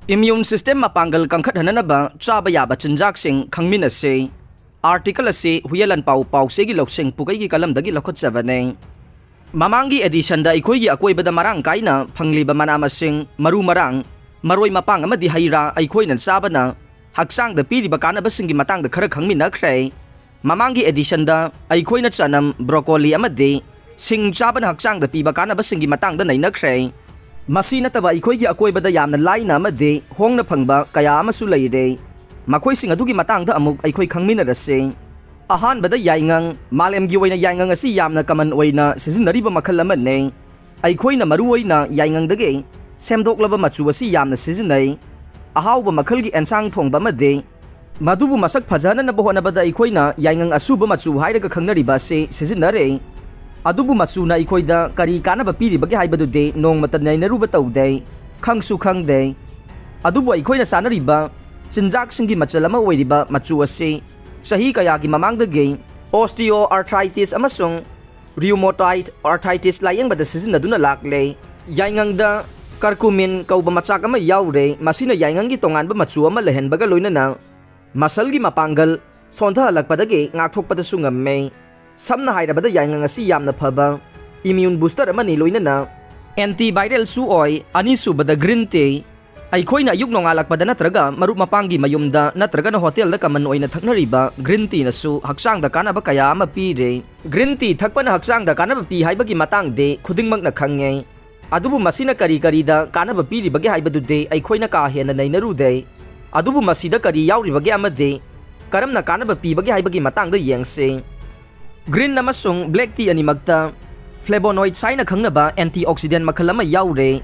Immune system mapanggal kangkhathanaba chaba yaba chinjaksing khangminase. Article ase huyalan pau segi loksing pukai gi kalamdagi lokhotjabane. Mamangi edition da ikoi gi akoibada marang kaina phangliba manamasing maru marang maroi mapang amadi haira aikoi nan sabana haksang da piriba kanabasing gi matang da khara khangminakhrei. Mamangi edition da aikoi na chanam broccoli amadi sing chaban haksang da piba kanabasing gi matang da nainakhrei. Masi nataba ikoi gi akoibada yamna laina amadi hongna phangba kaya amasu leide. Makoi sing adugi matang da amuk aikoi khangminarase. Ahan bada yaingang malem gi waina yaingang asi yamna kaman waina sizinariba makhal amane. Aikoi na maru waina yaingang dage semdoklaba machu asi yamna sizinai. Ahawba makhal gi ensang thongba amade madubu masak phajana na bohona bada aikoi na yaingang asuba machu hairaga khangnariba se sizinare. Adubu machu na aikoi da kari kanaba piribage haibadu de nongmata nainaruba taude khangsu khangde. Adubu aikoi na sanariba chinjak singi machalama oiriba machu ase sahi kaya gi mamangdage osteoarthritis amasung rheumatoid arthritis layang bada sizinaduna lakle. Yaingang da curcumin kauba machak ama yaure masina yaingang gi tonganba machu ama lehenbaga loinana masal gi mapanggal sontha halakpadage ngakthokpada sungamme. Samna hairabada yaingang asi yamna phaba immune booster amani loinana antiviral su oi ani subada green tea. Aikoi na ayuk nongalakpada natraga marup mapangi mayumda natraga na hotel da kaman oina thaknariba green tea nasu haksang da kanaba kaya ama pire. Green tea thakpa na haksang da kanaba pi haibagi matang de khudingmak na khange. Adubu masina kari da kanaba piribage haibadu de aikoi na ka hena nainaru de. Adubu masida kari yauribage amade karamna kanaba pibage haibagi matang da yengse. Green namasung black tea animagta flavonoid saina khangnaba antioxidant makhalama yaure.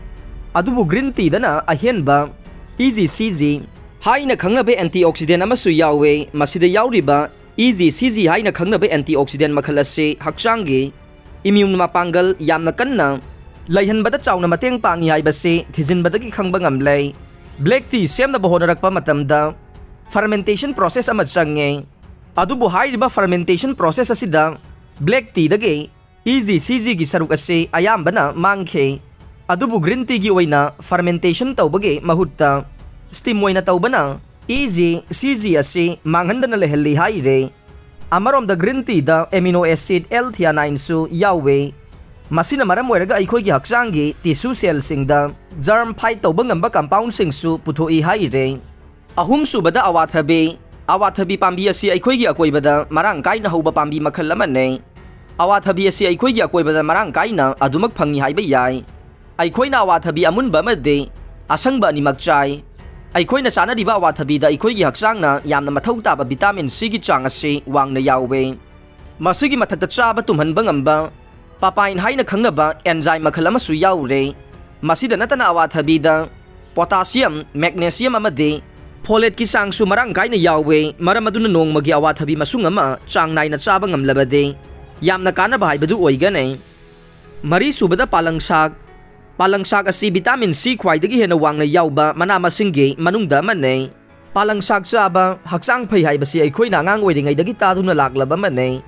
Adubu green tea dana ahenba EGCG haina khangnabe antioxidant amasu yawe masida yauriba EGCG haina khangnabe antioxidant makhalase hakchangge immune mapanggal yamna kanna laihanbada chauna mateng pangi haibase thijinbadagi khangba ngamlei. Black tea semna bohonarakpa matamda fermentation process ama change. Adubu hairiba fermentation process asida black tea dage EGCG gi saruk ase ayambana mangkhe. Adubu green tea gi oina fermentation tawbage mahutta steam oina tawbana EGCG ase manghandana lehelli haire. Amarom da green tea da amino acid L-theanine su yawe masina maram oiraga aikoi gi haksang gi tissue cell sing da germ fight tawba ngamba compound sing su puthoi haire. Ahum subada awathabi pambi asi aikoi gi akoibada marang kaina hauba pambi makhal amane. Awathabi asi aikoi gi akoibada marang kaina adumak phangi haiba yai. Aikoi na awathabi amunba amade asangba animak chai. Aikoi na sanariba awathabi da aikoi gi haksang na yamna mathau taba vitamin C gi chang ase wangna yawe. Masigi mathakta chaba tumhanba ngamba papain haina khangnaba enzyme makhal amasu yaure. Masida natana awathabi da potassium magnesium amade folate ki sangsu marang kaina yawe maram aduna nongmagi awathabi masung ama chang naina chaba ngamlabade yamna kanaba haibadu oigane. Mari subada palangsak asi vitamin C khwaidagi hena wangna yauba mana masingge manungda mane. Palangsak chaba haksang phai haibasi aikoi na ngang oiringai dagi taduna laklaba mane.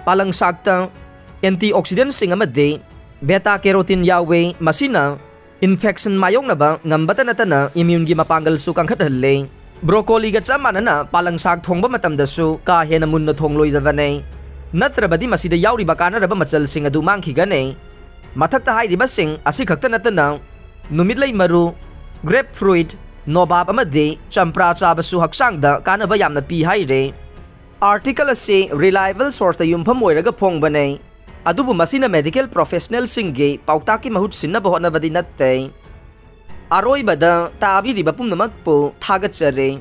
Palangsak ta antioxidant sing amade beta carotene yawe masina infection mayongnaba ngambata natana immune gi mapanggal su kangkhathalle. Broccoli ga chamanana palangsak thongba matamda su ka hena munna thongloidavane. Natrabadi masida yauriba kanaraba machal sing adu mangkhigane. Mathakta hairiba sing asi khakta natana numitlai maru grapefruit nobab amade champra chabasu haksang da kanaba yamna pi haire. Article ase reliable source ta yumpham oiraga phongbane. Adubu masina medical professional singge pautaki mahut sinna bohona badi natte. Aroi bada tabi riba pumnamak po thagat chare.